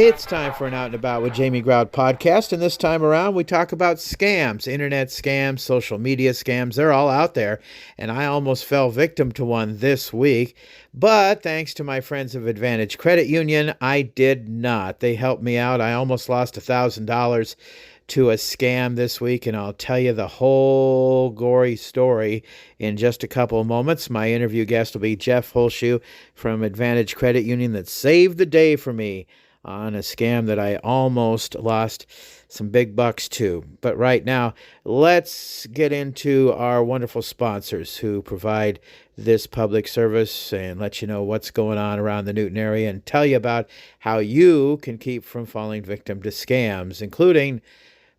It's time for an Out and About with Jamie Grout podcast, and this time around we talk about scams, internet scams, social media scams. They're all out there, and I almost fell victim to one this week, but thanks to my friends of Advantage Credit Union, I did not. They helped me out. I almost lost $1,000 to a scam this week, and I'll tell you the whole gory story in just a couple of moments. My interview guest will be Jeff Holschuh from Advantage Credit Union that saved the day for me on a scam that I almost lost some big bucks to. But right now, let's get into our wonderful sponsors who provide this public service and let you know what's going on around the Newton area and tell you about how you can keep from falling victim to scams, including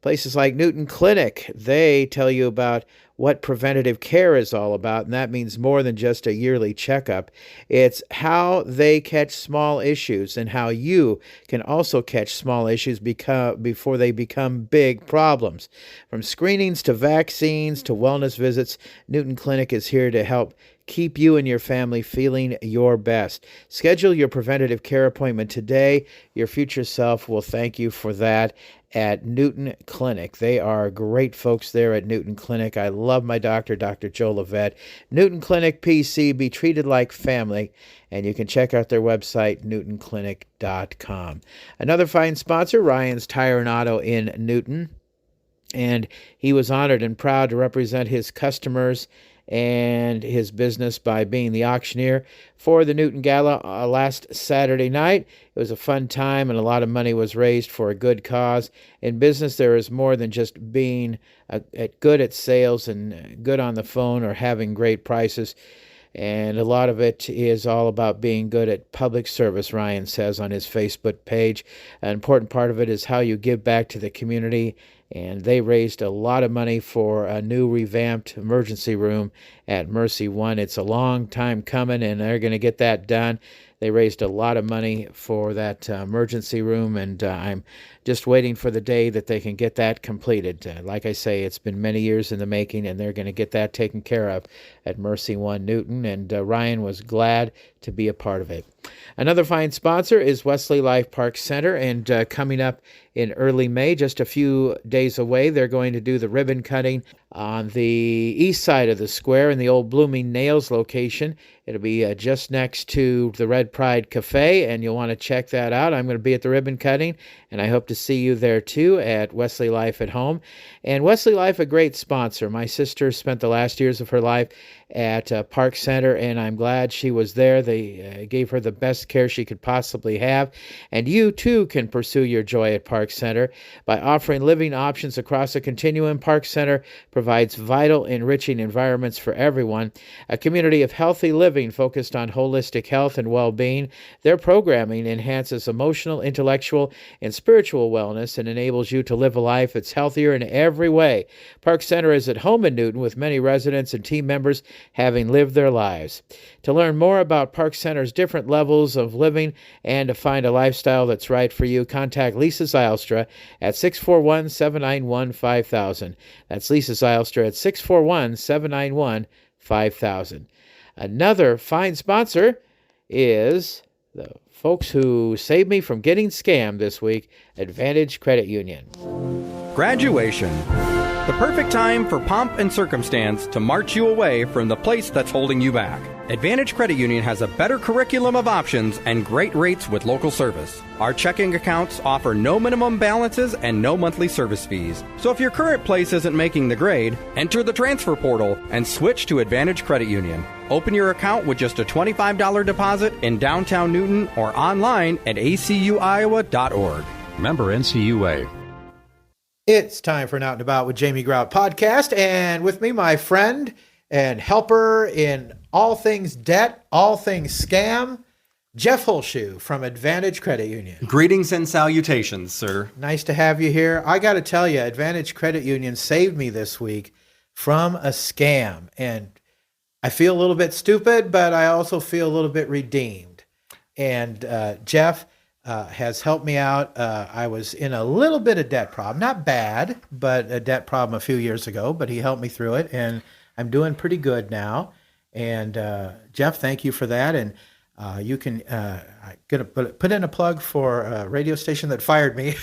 places like Newton Clinic. They tell you about what preventative care is all about, and that means more than just a yearly checkup. It's how they catch small issues and how you can also catch small issues before they become big problems. From screenings to vaccines to wellness visits, Newton Clinic is here to help keep you and your family feeling your best. Schedule your preventative care appointment today. Your future self will thank you for that at Newton Clinic. They are great folks there at Newton Clinic. I love my doctor, Dr. Joe Levette. Newton Clinic PC, be treated like family. And you can check out their website, newtonclinic.com. Another fine sponsor, Ryan's Tire and Auto in Newton. And he was honored and proud to represent his customers and his business by being the auctioneer for the Newton Gala last Saturday night. It was a fun time, and a lot of money was raised for a good cause. In business, there is more than just being good at sales and good on the phone or having great prices. And a lot of it is all about being good at public service, Ryan says on his Facebook page. An important part of it is how you give back to the community. And they raised a lot of money for a new revamped emergency room at Mercy One. It's a long time coming, and they're going to get that done. They raised a lot of money for that emergency room, and I'm just waiting for the day that they can get that completed. Like I say, it's been many years in the making, and they're going to get that taken care of at Mercy One Newton, and Ryan was glad to be a part of it. Another fine sponsor is Wesley Life Park Center, and coming up in early May, just a few days away, they're going to do the ribbon cutting on the east side of the square in the old Blooming Nails location. It'll be just next to the Red Pride Cafe, and you'll want to check that out. I'm going to be at the ribbon cutting, and I hope to see you there too at Wesley Life at Home. And Wesley Life, a great sponsor. My sister spent the last years of her life at Park Center, and I'm glad she was there. They gave her the best care she could possibly have. And you too can pursue your joy at Park Center by offering living options across the continuum. Park Center provides vital, enriching environments for everyone, a community of healthy living focused on holistic health and well-being. Their programming enhances emotional, intellectual, and spiritual wellness and enables you to live a life that's healthier in every way. Park Center is at home in Newton, with many residents and team members having lived their lives. To learn more about Park Center's different levels of living and to find a lifestyle that's right for you, contact Lisa Zylstra at 641-791-5000. That's Lisa Zylstra at 641-791-5000. Another fine sponsor is the folks who saved me from getting scammed this week, Advantage Credit Union. Graduation. The perfect time for pomp and circumstance to march you away from the place that's holding you back. Advantage Credit Union has a better curriculum of options and great rates with local service. Our checking accounts offer no minimum balances and no monthly service fees. So if your current place isn't making the grade, enter the transfer portal and switch to Advantage Credit Union. Open your account with just a $25 deposit in downtown Newton or online at acuiowa.org. Member NCUA. It's time for an Out and About with Jamie Grout podcast, and with me, my friend and helper in all things debt, all things scam, Jeff Holschuh from Advantage Credit Union. Greetings and salutations, sir. Nice to have you here. I got to tell you, Advantage Credit Union saved me this week from a scam, and I feel a little bit stupid, but I also feel a little bit redeemed. And Jeff has helped me out. I was in a little bit of debt problem, not bad, but a debt problem a few years ago, but he helped me through it, and I'm doing pretty good now. And Jeff, thank you for that. And You can I'm gonna put in a plug for a radio station that fired me.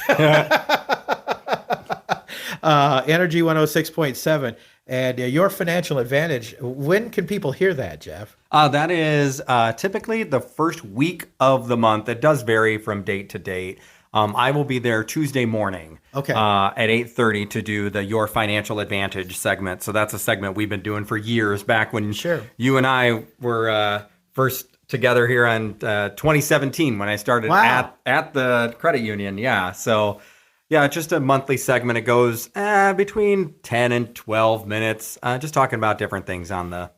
Energy 106.7. And your financial advantage. When can people hear that, Jeff? That is typically the first week of the month. It does vary from date to date. I will be there Tuesday morning Okay. At 8:30 to do the Your Financial Advantage segment. So that's a segment we've been doing for years, back when you and I were first together here in 2017 when I started at the credit union. Yeah. So yeah, just a monthly segment. It goes between 10 and 12 minutes, just talking about different things on the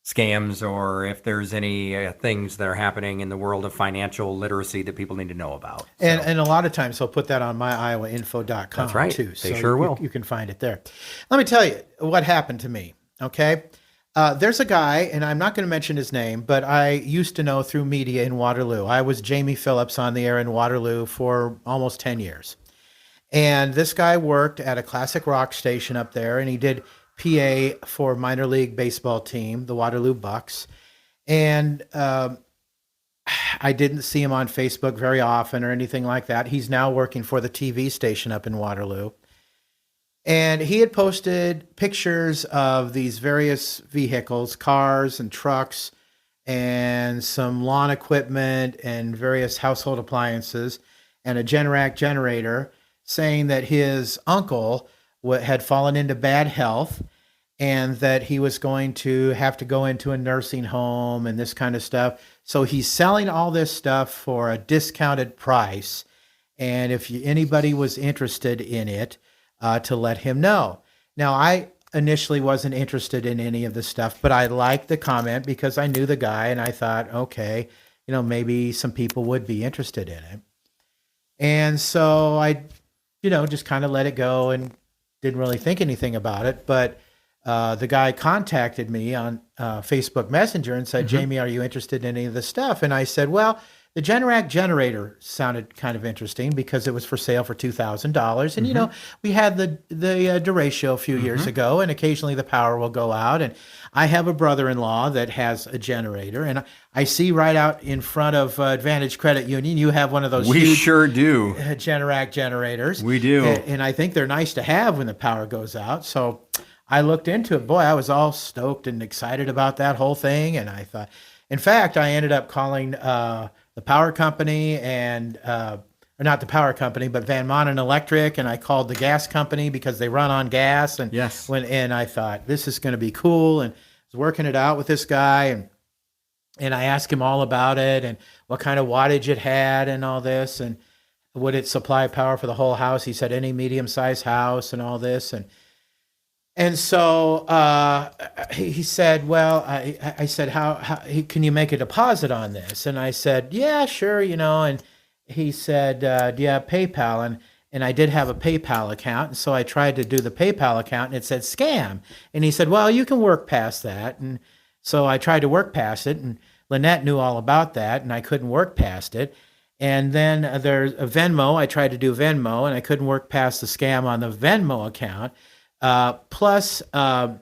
scams, or if there's any things that are happening in the world of financial literacy that people need to know about. And a lot of times they'll put that on myiowainfo.com. That's right. Too. They sure will. You can find it there. Let me tell you what happened to me, okay? There's a guy, and I'm not going to mention his name, but I used to know through media in Waterloo. I was Jamie Phillips on the air in Waterloo for almost 10 years. And this guy worked at a classic rock station up there, and he did PA for minor league baseball team, the Waterloo Bucks. And I didn't see him on Facebook very often or anything like that. He's now working for the TV station up in Waterloo. And he had posted pictures of these various vehicles, cars and trucks, and some lawn equipment and various household appliances, and a Generac generator, saying that his uncle had fallen into bad health and that he was going to have to go into a nursing home and this kind of stuff. So he's selling all this stuff for a discounted price. And if anybody was interested in it, to let him know. Now, I initially wasn't interested in any of this stuff, but I liked the comment because I knew the guy and I thought, okay, maybe some people would be interested in it. And so I just kind of let it go and didn't really think anything about it. But the guy contacted me on Facebook Messenger and said, Jamie, are you interested in any of this stuff? And I said, well, the Generac generator sounded kind of interesting because it was for sale for $2,000. And, we had the derecho a few years ago, and occasionally the power will go out. And I have a brother-in-law that has a generator, and I see right out in front of Advantage Credit Union, you have one of those We huge sure do. Generac generators. We do. And I think they're nice to have when the power goes out. So I looked into it. Boy, I was all stoked and excited about that whole thing. And I thought, in fact, I ended up calling the power company and, or not the power company, but Van Manen Electric. And I called the gas company because they run on gas. And yes. And I thought, this is going to be cool. And I was working it out with this guy. And I asked him all about it and what kind of wattage it had and all this. And would it supply power for the whole house? He said, any medium-sized house and all this. And so he said, well, I said, how can you make a deposit on this? And I said, yeah, sure, And he said, do you have PayPal? And I did have a PayPal account. And so I tried to do the PayPal account, and it said scam. And he said, well, you can work past that. And so I tried to work past it, and Lynette knew all about that, and I couldn't work past it. And then there's a Venmo. I tried to do Venmo, and I couldn't work past the scam on the Venmo account. Plus, it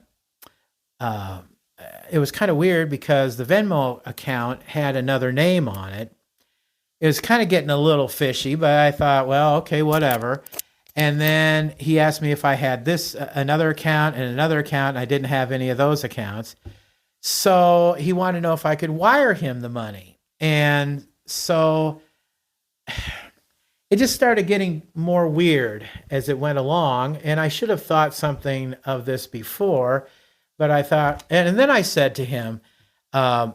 was kind of weird because the Venmo account had another name on it. It was kind of getting a little fishy, but I thought, well, okay, whatever. And then he asked me if I had another account and another account, and I didn't have any of those accounts. So he wanted to know if I could wire him the money. And so it just started getting more weird as it went along, and I should have thought something of this before, but I thought, and then I said to him, I'm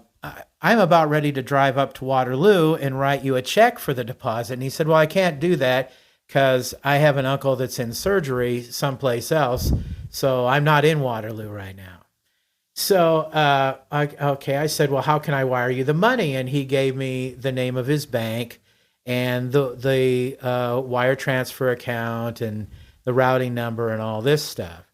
about ready to drive up to Waterloo and write you a check for the deposit. And he said, well, I can't do that because I have an uncle that's in surgery someplace else, so I'm not in Waterloo right now. So, I said, well, how can I wire you the money? And he gave me the name of his bank and the wire transfer account and the routing number and all this stuff.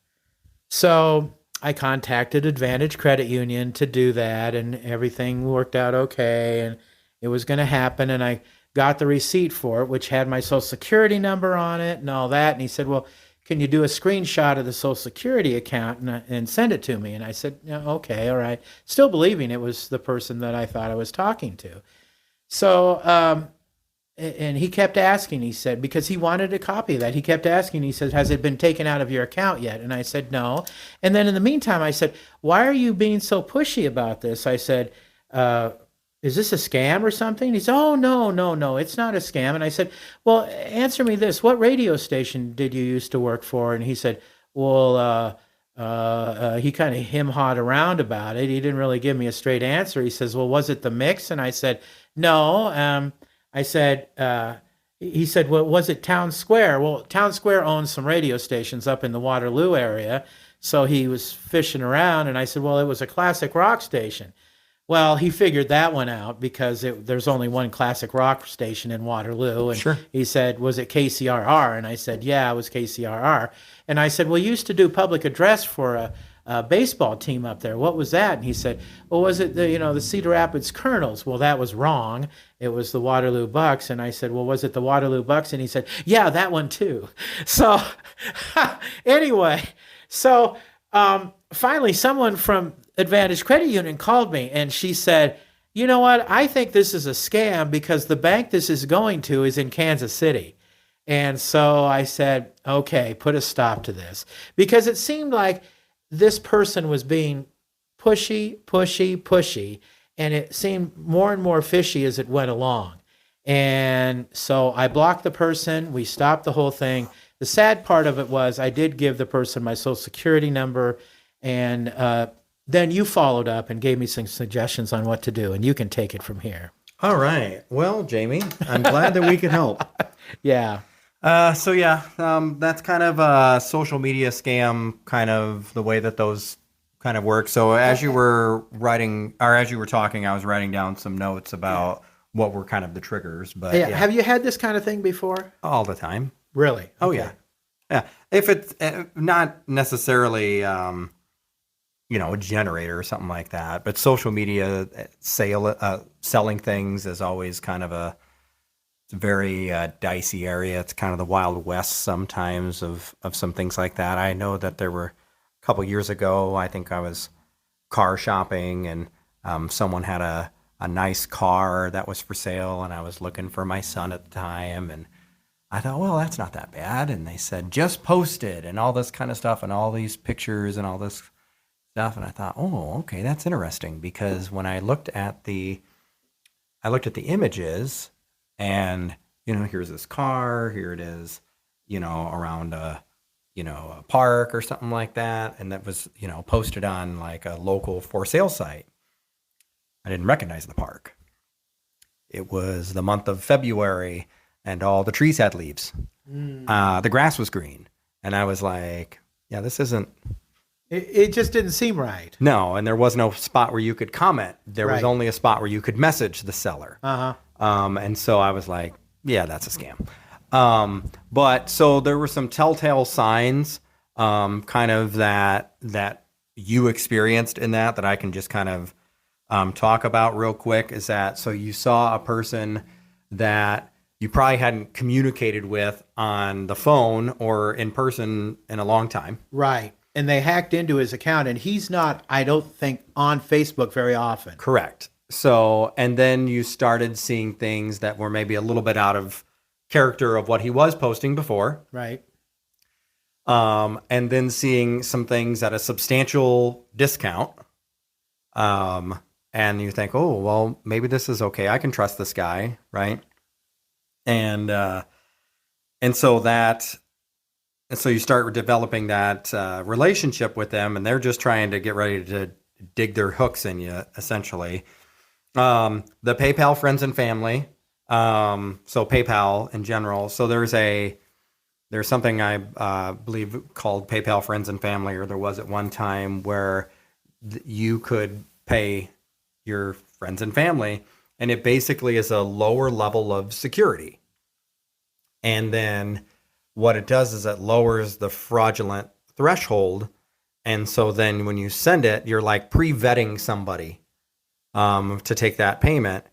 So I contacted Advantage Credit Union to do that, and everything worked out okay, and it was going to happen, and I got the receipt for it, which had my Social Security number on it and all that. And he said, well, can you do a screenshot of the Social Security account and send it to me? And I said, yeah, okay, all right. Still believing it was the person that I thought I was talking to. So, and he kept asking, he said, because he wanted a copy of that. He kept asking, he said, has it been taken out of your account yet? And I said, no. And then in the meantime, I said, why are you being so pushy about this? I said, is this a scam or something? He said, oh, no, it's not a scam. And I said, well, answer me this. What radio station did you used to work for? And he said, well, he kind of hem-hawed around about it. He didn't really give me a straight answer. He says, well, was it the Mix? And I said, no. I said, he said, well, was it Town Square? Well, Town Square owns some radio stations up in the Waterloo area. So he was fishing around, and I said, well, it was a classic rock station. Well, he figured that one out because there's only one classic rock station in Waterloo. And Sure. He said, was it KCRR? And I said, yeah, it was KCRR. And I said, well, you used to do public address for a baseball team up there. What was that? And he said, well, was it the Cedar Rapids Colonels? Well, that was wrong. It was the Waterloo Bucks. And I said, well, was it the Waterloo Bucks? And he said, yeah, that one too. So anyway, finally someone from Advantage Credit Union called me, and she said, you know what, I think this is a scam because the bank this is going to is in Kansas City. And so I said, okay, put a stop to this. Because it seemed like this person was being pushy, and it seemed more and more fishy as it went along. And so I blocked the person, we stopped the whole thing. The sad part of it was I did give the person my Social Security number, and then you followed up and gave me some suggestions on what to do, and you can take it from here. All right. Well, Jamie, I'm glad that we could help. Yeah. That's kind of a social media scam, kind of the way that those kind of work. So as you were talking, I was writing down some notes about what were kind of the triggers. But yeah. Have you had this kind of thing before? All the time. Really? Oh, Okay. yeah. Yeah. If it's not necessarily, a generator or something like that, but social media selling things is always kind of it's a very dicey area. It's kind of the Wild West sometimes of some things like that. I know that there were a couple years ago, I think I was car shopping, and someone had a nice car that was for sale, and I was looking for my son at the time, and I thought, well, that's not that bad. And they said, just post it and all this kind of stuff and all these pictures and all this stuff. And I thought, oh, okay, that's interesting, because when I looked at the images, and, here's this car, here it is, around a park or something like that. And that was, posted on like a local for sale site. I didn't recognize the park. It was the month of February, and all the trees had leaves. The grass was green. And I was like, yeah, this isn't. It just didn't seem right. No, and there was no spot where you could comment. There was Right. only a spot where you could message the seller. Uh-huh. And so I was like, yeah, that's a scam. But so there were some telltale signs, kind of that you experienced in that I can just kind of talk about real quick. Is that, so you saw a person that you probably hadn't communicated with on the phone or in person in a long time. Right. And they hacked into his account, and he's not, I don't think, on Facebook very often. Correct. So, and then you started seeing things that were maybe a little bit out of character of what he was posting before. Right. And then seeing some things at a substantial discount. And you think, oh, well, maybe this is okay. I can trust this guy, right? And so you start developing that relationship with them, and they're just trying to get ready to dig their hooks in you, essentially. The PayPal friends and family. So PayPal in general. So there's something I believe called PayPal friends and family, or there was at one time, where you could pay your friends and family, and it basically is a lower level of security. And then what it does is it lowers the fraudulent threshold. And so then when you send it, you're like pre-vetting somebody to take that payment.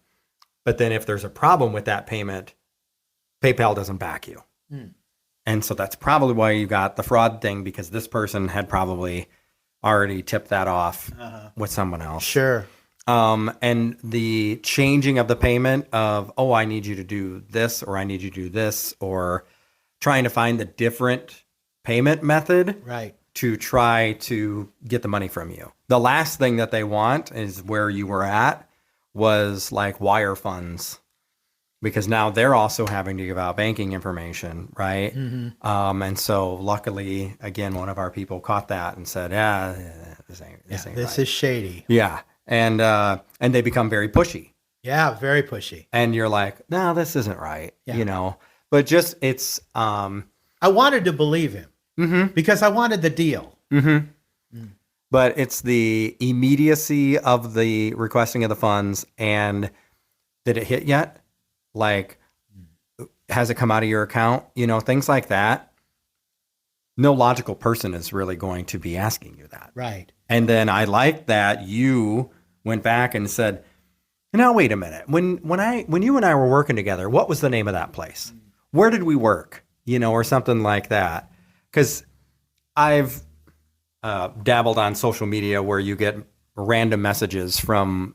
But then if there's a problem with that payment, PayPal doesn't back you. And so that's probably why you got the fraud thing, because this person had probably already tipped that off with someone else. Sure. And the changing of the payment of, oh, I need you to do this, or I need you to do this, or trying to find the different payment method Right. to try to get the money from you. The last thing that they want is where you were at, was like wire funds, because now they're also having to give out banking information, right? And so luckily, again, one of our people caught that and said, this ain't This right. is shady. Yeah. And they become very pushy. Yeah, very pushy. And you're like, no, this isn't right, Yeah. But just it's I wanted to believe him because I wanted the deal. but it's the immediacy of the requesting of the funds, and did it hit yet? Like, has it come out of your account? Things like that. No logical person is really going to be asking you that. Right. And then I like that you went back and said, now wait a minute. When you and I were working together, what was the name of that place? Where did we work? Or something like that. Because I've dabbled on social media where you get random messages from,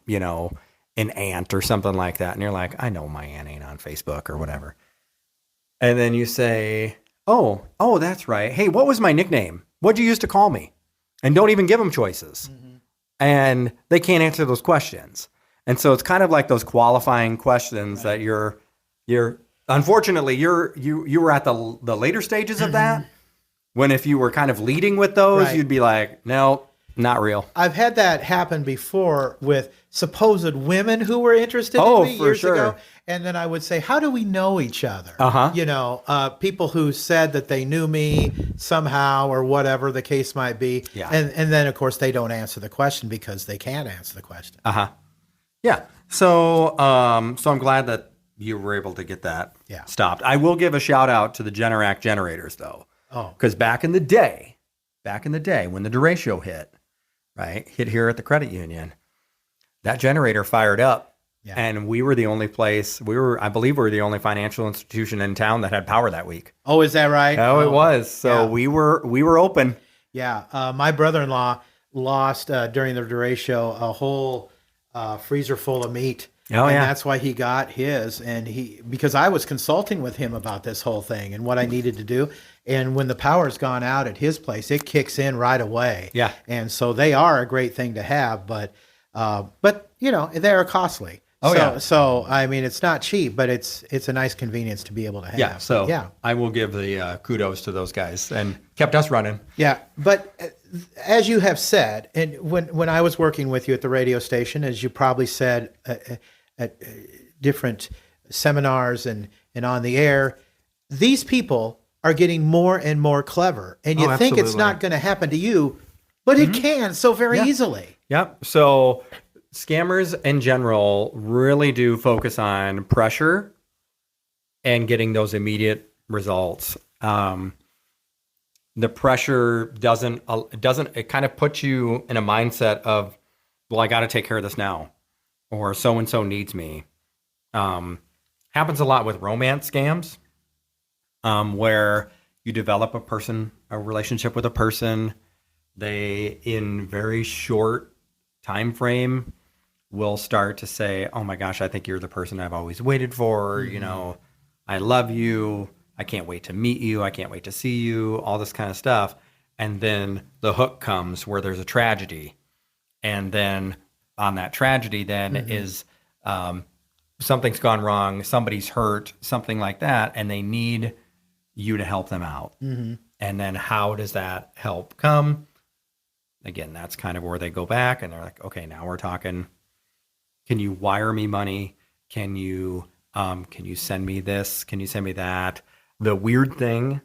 an aunt or something like that. And you're like, I know my aunt ain't on Facebook or whatever. And then you say, oh, that's right. Hey, what was my nickname? What'd you used to call me? And don't even give them choices. And they can't answer those questions. And so it's kind of like those qualifying questions that you're unfortunately you were at the later stages of that. When if you were kind of leading with those, you'd be like, no, not real. I've had that happen before with supposed women who were interested in me for years sure. ago. And then I would say, how do we know each other? People who said that they knew me somehow or whatever the case might be. Yeah. And then, of course, they don't answer the question because they can't answer the question. Yeah. So I'm glad that you were able to get that stopped. I will give a shout out to the Generac generators, though. Oh. Because back in the day, when the derecho hit here at the credit union, that generator fired up. Yeah. And we were the only place, I believe we were the only financial institution in town that had power that week. Oh, is that right? Oh, it was. So we were open. Yeah. My brother-in-law lost during the derecho a whole freezer full of meat. Oh, and yeah. that's why he got his. And because I was consulting with him about this whole thing and what I needed to do. And when the power's gone out at his place, it kicks in right away. Yeah. And so they are a great thing to have, but they are costly. Oh, yeah. So I mean, it's not cheap, but it's a nice convenience to be able to have. Yeah. So I will give the kudos to those guys and kept us running. Yeah. But as you have said, and when I was working with you at the radio station, as you probably said at different seminars and on the air, these people are getting more and more clever. And you think it's not going to happen to you, but it can so very easily. Yep. So scammers in general really do focus on pressure and getting those immediate results. The pressure it kind of puts you in a mindset of, well, I got to take care of this now, or so-and-so needs me. Happens a lot with romance scams, where you develop a relationship with a person. They, in very short time frame, will start to say, oh my gosh, I think you're the person I've always waited for. I love you. I can't wait to meet you. I can't wait to see you, all this kind of stuff. And then the hook comes where there's a tragedy. And then on that tragedy then is something's gone wrong, somebody's hurt, something like that, and they need you to help them out. And then how does that help come? Again, that's kind of where they go back and they're like, okay, now we're talking, can you wire me money? Can you send me this? Can you send me that? The weird thing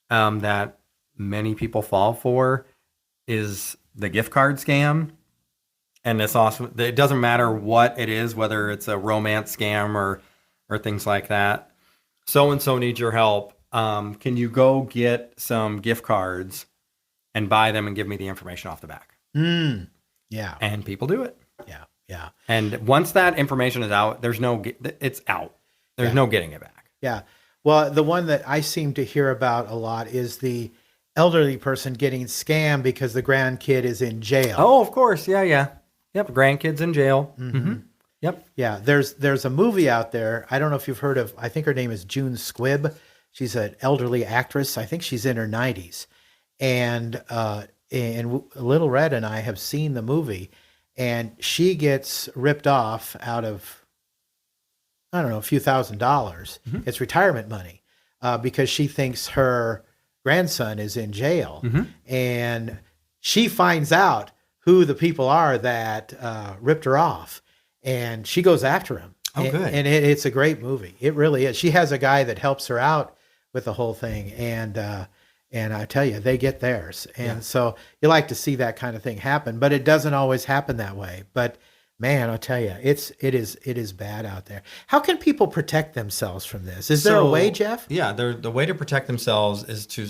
that many people fall for is the gift card scam. And it's awesome. It doesn't matter what it is, whether it's a romance scam or things like that. So-and-so needs your help. Can you go get some gift cards and buy them and give me the information off the back? Yeah. And people do it. Yeah. And once that information is out, it's out. There's no getting it back. Yeah. Well, the one that I seem to hear about a lot is the elderly person getting scammed because the grandkid is in jail. Oh, of course. Yeah, yeah. Yep. Grandkids in jail. Yep. Yeah, there's a movie out there. I don't know if you've heard of. I think her name is June Squibb. She's an elderly actress. I think she's in her 90s, and Little Red and I have seen the movie, and she gets ripped off out of, I don't know, a few $1,000s. It's retirement money because she thinks her grandson is in jail, and she finds out who the people are that ripped her off, and she goes after him. Oh, good. And it's a great movie. It really is. She has a guy that helps her out with the whole thing, and I tell you, they get theirs. And so you like to see that kind of thing happen, but it doesn't always happen that way. But man, I'll tell you, it is bad out there. How can people protect themselves from this? Is there a way, Jeff? Yeah, the way to protect themselves is to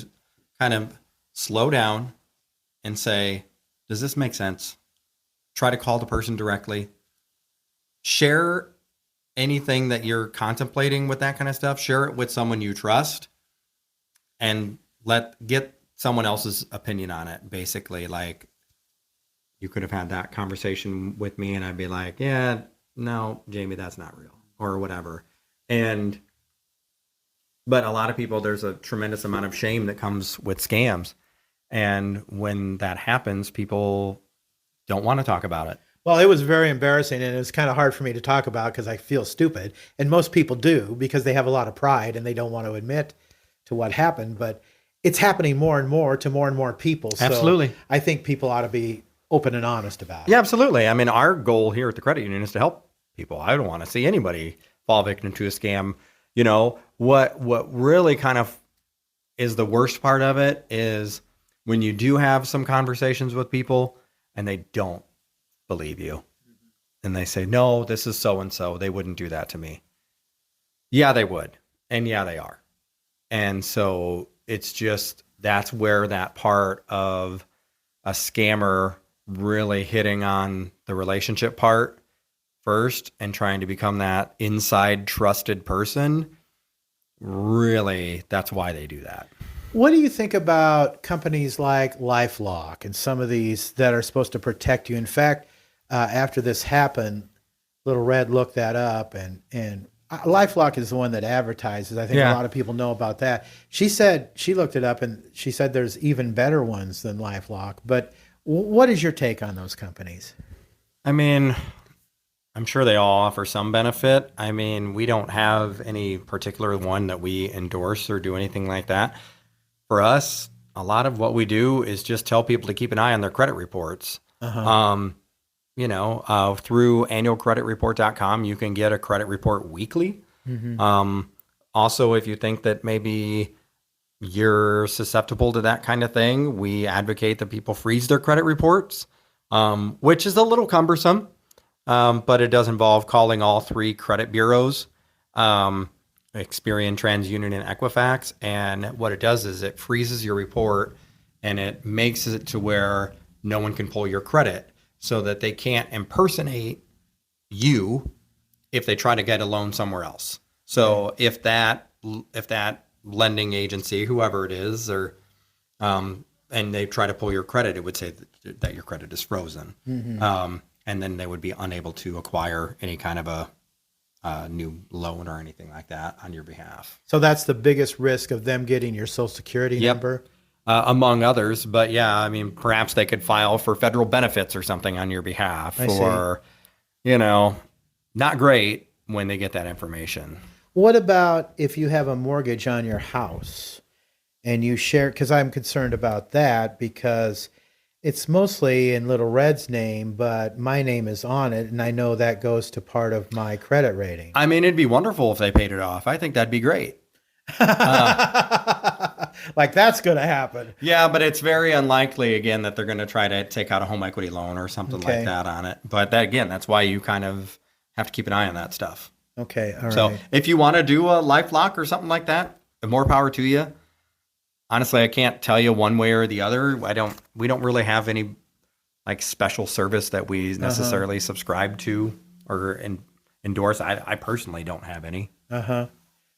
kind of slow down and say, does this make sense? Try to call the person directly. Share anything that you're contemplating with that kind of stuff. Share it with someone you trust and get someone else's opinion on it. Basically, like, you could have had that conversation with me and I'd be like, yeah, no, Jamie, that's not real, or whatever. But a lot of people, there's a tremendous amount of shame that comes with scams. And when that happens, people don't want to talk about it. Well, it was very embarrassing, and it was kind of hard for me to talk about because I feel stupid. And most people do because they have a lot of pride and they don't want to admit to what happened. But it's happening more and more to more and more people. So Absolutely. I think people ought to be open and honest about it. Yeah, absolutely. I mean, our goal here at the credit union is to help people. I don't want to see anybody fall victim to a scam. You know, what really kind of is the worst part of it is when you do have some conversations with people and they don't believe you. And they say, no, this is so-and-so. They wouldn't do that to me. Yeah, they would. And yeah, they are. And so it's just, that's where that part of a scammer really hitting on the relationship part first and trying to become that inside trusted person. Really, that's why they do that. What do you think about companies like LifeLock and some of these that are supposed to protect you? In fact, after this happened, Little Red looked that up, and LifeLock is the one that advertises. I think a lot of people know about that. She said she looked it up, and she said there's even better ones than LifeLock. But what is your take on those companies? I mean, I'm sure they all offer some benefit. I mean, we don't have any particular one that we endorse or do anything like that. For us, a lot of what we do is just tell people to keep an eye on their credit reports. Through annualcreditreport.com, you can get a credit report weekly. Also, if you think that maybe you're susceptible to that kind of thing, we advocate that people freeze their credit reports, which is a little cumbersome, but it does involve calling all three credit bureaus, Experian, TransUnion, and Equifax. And what it does is it freezes your report and it makes it to where no one can pull your credit so that they can't impersonate you if they try to get a loan somewhere else. So if that lending agency, whoever it is, or and they try to pull your credit, it would say that your credit is frozen. And then they would be unable to acquire any kind of a new loan or anything like that on your behalf. So that's the biggest risk of them getting your Social Security number? Among others. But yeah, I mean, perhaps they could file for federal benefits or something on your behalf. Not great when they get that information. What about if you have a mortgage on your house and you share, because I'm concerned about that because it's mostly in Little Red's name, but my name is on it, and I know that goes to part of my credit rating. I mean, it'd be wonderful if they paid it off. I think that'd be great. Like that's going to happen. Yeah, but it's very unlikely, again, that they're going to try to take out a home equity loan or something like that on it. But that's why you kind of have to keep an eye on that stuff. Okay, all right. So if you want to do a LifeLock or something like that, more power to you. Honestly, I can't tell you one way or the other. We don't really have any like special service that we necessarily subscribe to or endorse. I personally don't have any.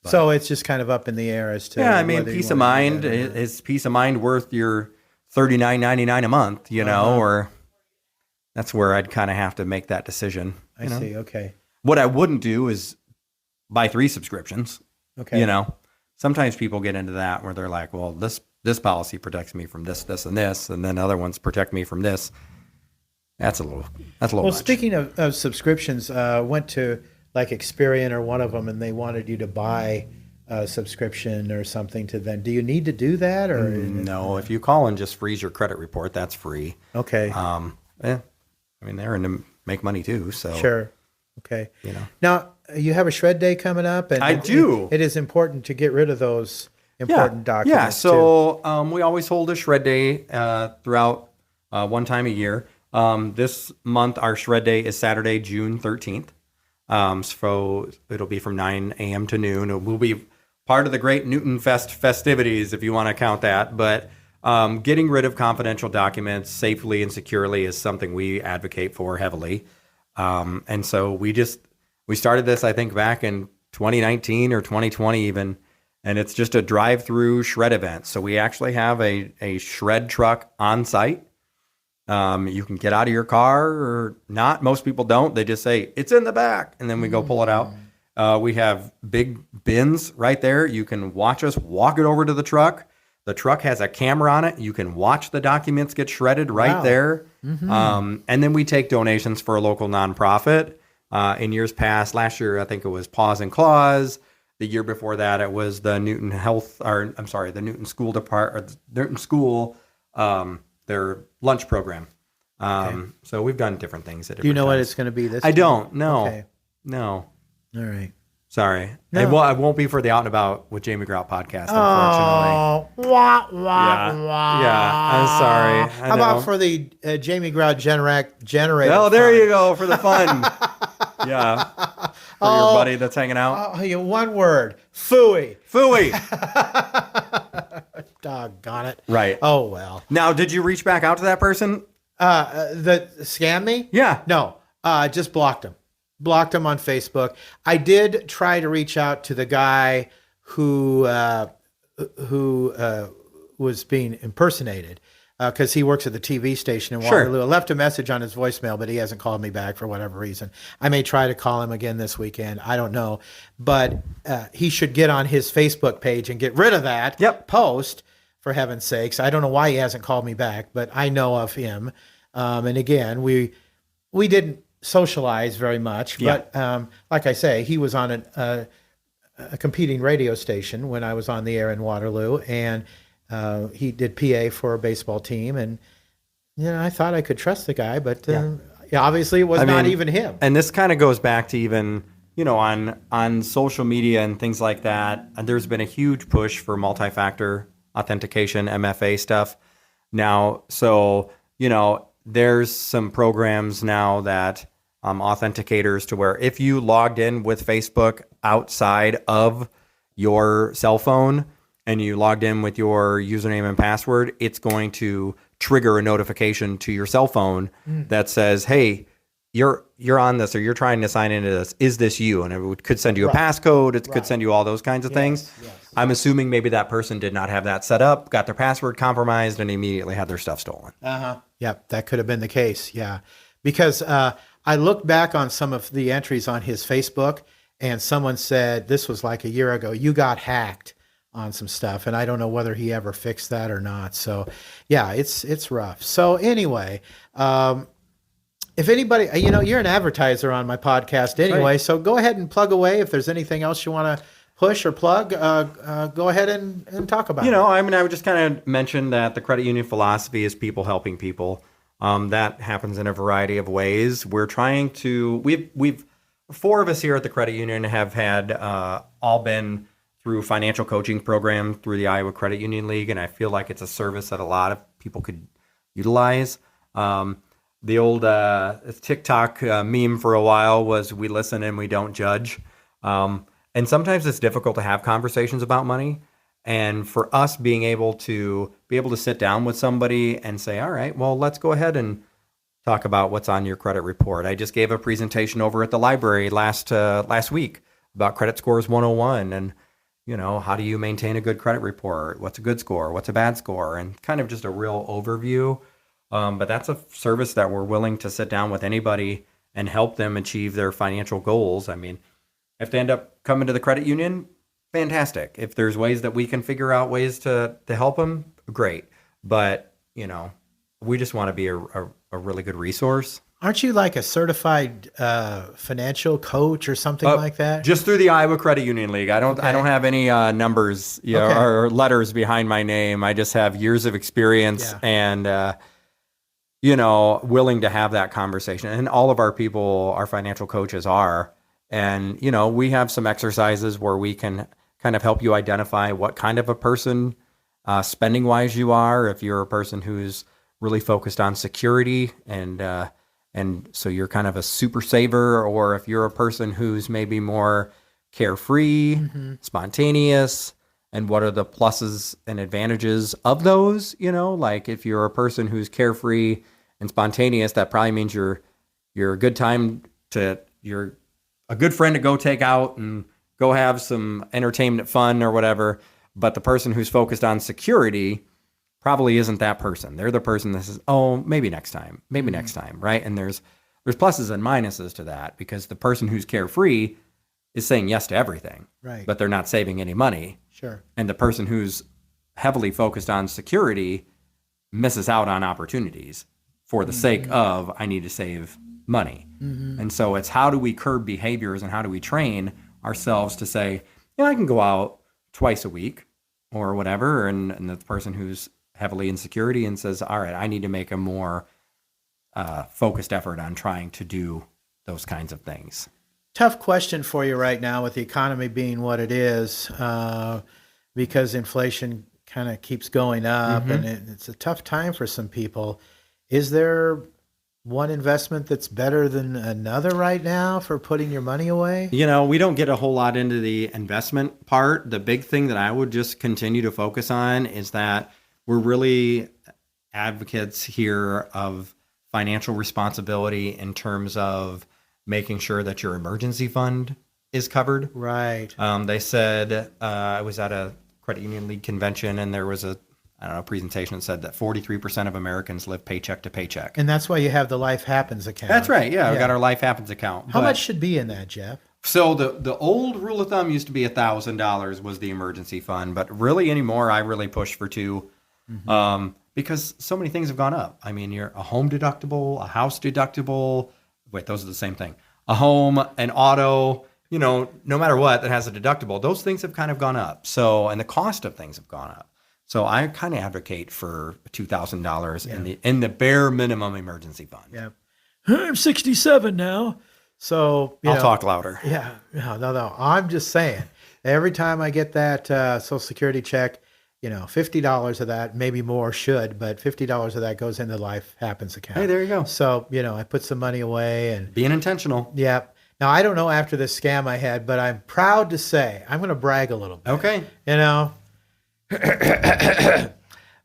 So it's just kind of up in the air as to Yeah, I mean, whether you peace of wanna do mind, that or not. is peace of mind worth your $39.99 a month, or that's where I'd kind of have to make that decision. I see. Okay. What I wouldn't do is buy 3 subscriptions. Okay. Sometimes people get into that where they're like, well, this policy protects me from this, this, and this, and then other ones protect me from this. That's a little Well, much. speaking of subscriptions, went to like Experian or one of them, and they wanted you to buy a subscription or something to them. Do you need to do that, or No, if you call and just freeze your credit report, that's free. Okay. I mean, they're in to make money too, so. Sure. Okay. Now you have a shred day coming up, and I do. It is important to get rid of those important documents. Yeah. So we always hold a shred day throughout one time a year. This month, our shred day is Saturday, June 13th. So it'll be from 9 a.m. to noon. It will be part of the Great Newton Fest festivities, if you want to count that. But getting rid of confidential documents safely and securely is something we advocate for heavily. And so we started this, I think, back in 2019 or 2020 even, and it's just a drive-through shred event. So we actually have a shred truck on site. You can get out of your car or not. Most people don't. They just say, it's in the back, and then we go pull it out. We have big bins right there. You can watch us walk it over to the truck. The truck has a camera on it. You can watch the documents get shredded right there. And then we take donations for a local nonprofit. In years past, last year, I think it was Paws and Claws. The year before that, it was the Newton the Newton School Newton School, their lunch program. So we've done different things at different Do you know what times. it's going to be this I time? don't. No. Okay. No. All right. Sorry. No. It won't be for the Out and About with Jamie Grout podcast, unfortunately. Oh, wah, wah, Yeah. wah. Yeah, I'm sorry. I How about know. for the Jamie Grout generator? Oh, there fund? you go for the fun. Yeah. For your buddy that's hanging out. Oh, yeah, one word. Phooey. Phooey. Doggone it. Right. Oh, well. Now, did you reach back out to that person? That scam me? Yeah. No, just blocked him. Blocked him on Facebook. I did try to reach out to the guy who was being impersonated because he works at the TV station in Waterloo. I left a message on his voicemail, but he hasn't called me back for whatever reason. I may try to call him again this weekend. I don't know. But he should get on his Facebook page and get rid of that post, for heaven's sakes. I don't know why he hasn't called me back, but I know of him. And again, we didn't socialize very much, but like I say, he was on a competing radio station when I was on the air in Waterloo, and he did PA for a baseball team, and I thought I could trust the guy, but obviously it was not even him. And this kind of goes back to even on social media and things like that. And there's been a huge push for multi-factor authentication, MFA stuff now. So there's some programs now that authenticators to where if you logged in with Facebook outside of your cell phone and you logged in with your username and password, it's going to trigger a notification to your cell phone that says, hey, you're on this, or you're trying to sign into this. Is this you? And it could send you a passcode. It could send you all those kinds of things. Yes. I'm assuming maybe that person did not have that set up, got their password compromised, and immediately had their stuff stolen. Yep, that could have been the case. Yeah, because I looked back on some of the entries on his Facebook, and someone said this was like a year ago. You got hacked on some stuff, and I don't know whether he ever fixed that or not. So, yeah, it's rough. So anyway, if anybody, you're an advertiser on my podcast anyway, so go ahead and plug away. If there's anything else you want to push or plug, go ahead and talk about it. I would just kind of mention that the credit union philosophy is people helping people. That happens in a variety of ways. We're trying to, we've 4 of us here at the credit union have had all been through financial coaching program through the Iowa Credit Union League, and I feel like it's a service that a lot of people could utilize. The old TikTok meme for a while was we listen and we don't judge. And sometimes it's difficult to have conversations about money. And for us being able to sit down with somebody and say, all right, well, let's go ahead and talk about what's on your credit report. I just gave a presentation over at the library last week about Credit Scores 101. And how do you maintain a good credit report? What's a good score? What's a bad score? And kind of just a real overview. But that's a service that we're willing to sit down with anybody and help them achieve their financial goals. I mean, if they end up coming to the credit union, fantastic. If there's ways that we can figure out ways to help them, great. But, we just want to be a really good resource. Aren't you like a certified financial coach or something like that? Just through the Iowa Credit Union League. I don't have any numbers or letters behind my name. I just have years of experience and willing to have that conversation. And all of our people, our financial coaches are. And, we have some exercises where we can kind of help you identify what kind of a person spending wise you are. If you're a person who's really focused on security and so you're kind of a super saver, or if you're a person who's maybe more carefree, spontaneous, and what are the pluses and advantages of those, like if you're a person who's carefree and spontaneous, that probably means you're a good you're a good friend to go take out and go have some entertainment fun or whatever. But the person who's focused on security probably isn't that person. They're the person that says, oh, maybe next time, right? And there's pluses and minuses to that, because the person who's carefree is saying yes to everything, right? But they're not saving any money. Sure. And the person who's heavily focused on security misses out on opportunities for the sake of, I need to save money. And so it's how do we curb behaviors and how do we train ourselves to say, I can go out twice a week or whatever. And the person who's heavily in security and says, all right, I need to make a more focused effort on trying to do those kinds of things. Tough question for you right now with the economy being what it is, because inflation kind of keeps going up and it's a tough time for some people. Is there one investment that's better than another right now for putting your money away? We don't get a whole lot into the investment part. The big thing that I would just continue to focus on is that we're really advocates here of financial responsibility in terms of making sure that your emergency fund is covered. Right. They said, I was at a credit union league convention and there was a presentation that said that 43% of Americans live paycheck to paycheck. And that's why you have the Life Happens account. That's right. Yeah. We've got our Life Happens account. How much should be in that, Jeff? So the old rule of thumb used to be $1,000 was the emergency fund, but really anymore, I really push for $2,000. Because so many things have gone up. I mean, you're a home deductible, a house deductible. Wait, those are the same thing. A home, an auto, no matter what that has a deductible, those things have kind of gone up. So, and the cost of things have gone up. So I kind of advocate for $2,000 in the bare minimum emergency fund. Yeah. I'm 67 now. So I'll talk louder. Yeah. No. I'm just saying, every time I get that Social Security check, $50 of that, maybe more should, but $50 of that goes into the Life Happens account. Hey, there you go. So, I put some money away and being intentional. Yeah. Now, I don't know after this scam I had, but I'm proud to say, I'm going to brag a little bit. Okay.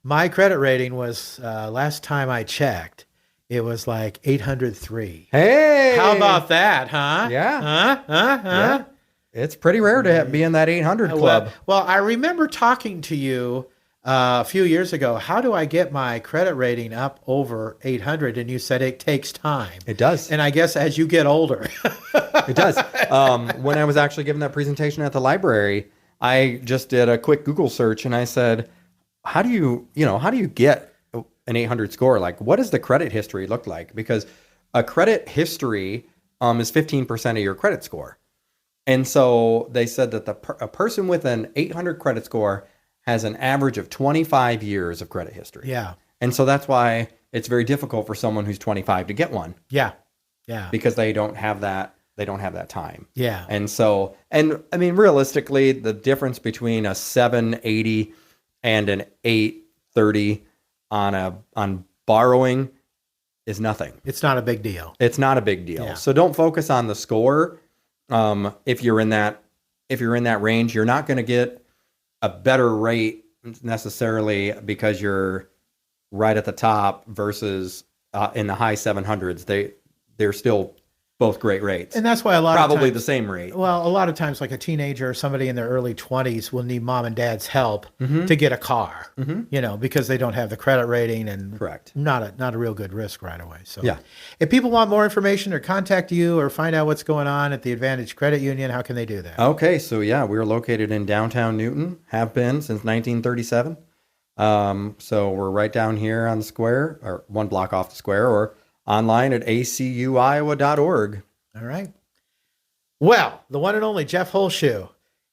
My credit rating was, last time I checked, it was like 803. Hey. How about that, huh? Yeah. Yeah. It's pretty rare to be in that 800 club. Well, I remember talking to you a few years ago. How do I get my credit rating up over 800? And you said it takes time. It does. And I guess as you get older. It does. When I was actually giving that presentation at the library, I just did a quick Google search and I said, how do you get an 800 score? Like, what does the credit history look like? Because a credit history is 15% of your credit score. And so they said that a person with an 800 credit score has an average of 25 years of credit history. Yeah. And so that's why it's very difficult for someone who's 25 to get one. Yeah. Yeah. Because they don't have that time. Yeah. And so, and I mean, realistically, the difference between a 780 and an 830 on borrowing is nothing. It's not a big deal. It's not a big deal. Yeah. So don't focus on the score. If you're in that range, you're not going to get a better rate necessarily because you're right at the top versus in the high 700s. They're still both great rates. And that's why a lot probably of times, the same rate. Well, a lot of times, like a teenager or somebody in their early 20s will need mom and dad's help to get a car, because they don't have the credit rating and Correct. Not a real good risk right away. So Yeah. if people want more information or contact you or find out what's going on at the Advantage Credit Union, how can they do that? Okay, so yeah, we're located in downtown Newton, have been since 1937. So we're right down here on the square, or one block off the square, or online at acuiowa.org. All right. Well, the one and only Jeff Holschuh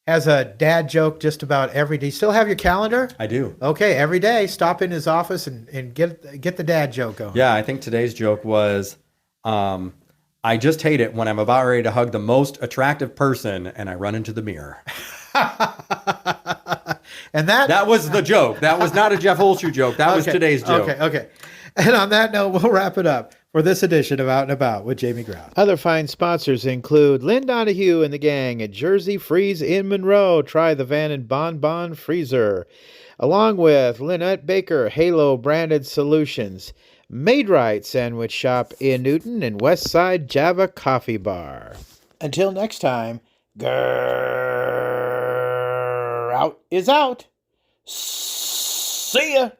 has a dad joke just about every day. Still have your calendar? I do. Okay, every day, stop in his office and get the dad joke going. Yeah, I think today's joke was, I just hate it when I'm about ready to hug the most attractive person and I run into the mirror. And that was the joke. That was not a Jeff Holschuh joke. That was today's joke. Okay. And on that note, we'll wrap it up for this edition of Out and About with Jamie Grout. Other fine sponsors include Lynn Donahue and the gang at Jersey Freeze in Monroe. Try the Van and Bon Bon Freezer. Along with Lynette Baker, Halo Branded Solutions, Made Right Sandwich Shop in Newton, and Westside Java Coffee Bar. Until next time, Grout is out. See ya.